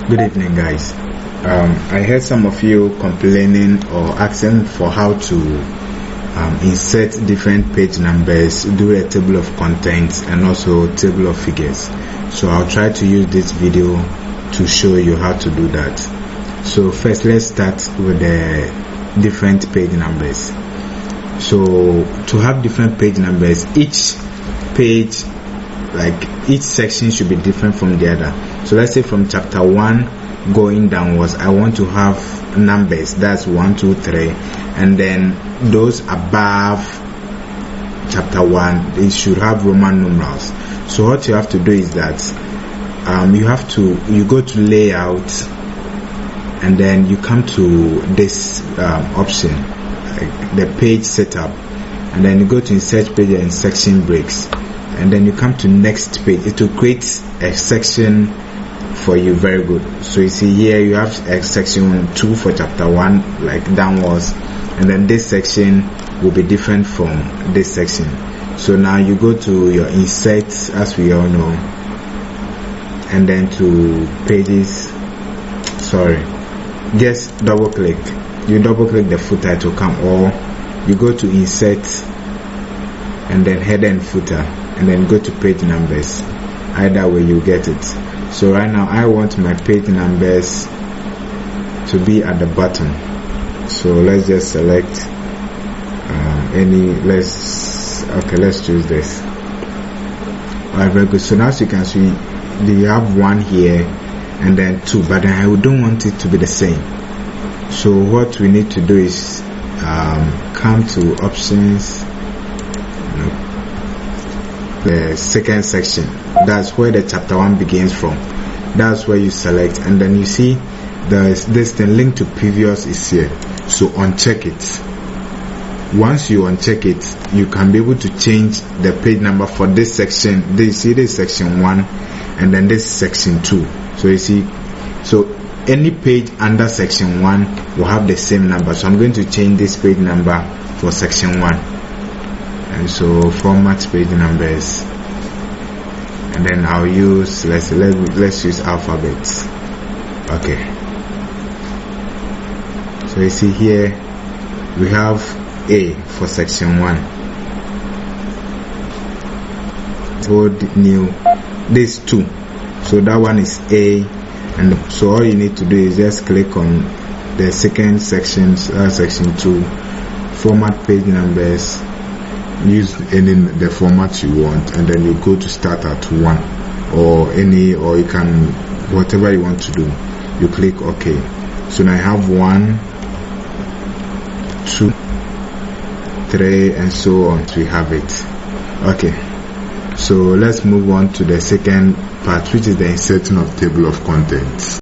Good evening, guys. I heard some of you complaining or asking for how to insert different page numbers, do a table of contents, and also table of figures. So I'll try to use this video to show you how to do that. So first, let's start with the different page numbers. So to have different page numbers, each page, like each section, should be different from the other. So let's say from chapter 1 going downwards, I want to have numbers, that's 1, 2, 3, and then those above chapter 1, they should have Roman numerals. So what you have to do is that you go to layout, and then you come to this option, like the page setup, and then you go to insert page and section breaks, and then you come to next page. It will create a section for you. Very good. So you see here you have a section 2 for chapter 1, like downwards, and then this section will be different from this section. So now you go to your insert, as we all know, and then to pages, just double click. You double click the footer to come, or you go to insert and then header and footer, and then go to page numbers. Either way you get it. So right now I want my page numbers to be at the bottom. So let's just select let's choose this. Alright, very good. So now as you can see, you have 1 here and then 2, but then I don't want it to be the same. So what we need to do is come to options, the second section, that's where the chapter 1 begins from. That's where you select, and then you see there's this thing, link to previous is here. So uncheck it. Once you uncheck it, you can be able to change the page number for this section. This is section 1, and then this section 2. So you see, so any page under section 1 will have the same number. So I'm going to change this page number for section 1. And so format page numbers, and then I'll use let's use alphabets. Okay, so you see here we have A for section 1, old, new, this 2, so that one is A. And so all you need to do is just click on the second section, section 2, format page numbers, use the format you want, and then you go to start at 1 or you can, whatever you want to do, you click OK. So now I have 1, 2, 3, and so on. We have it. Okay, so let's move on to the second part, which is the inserting of table of contents.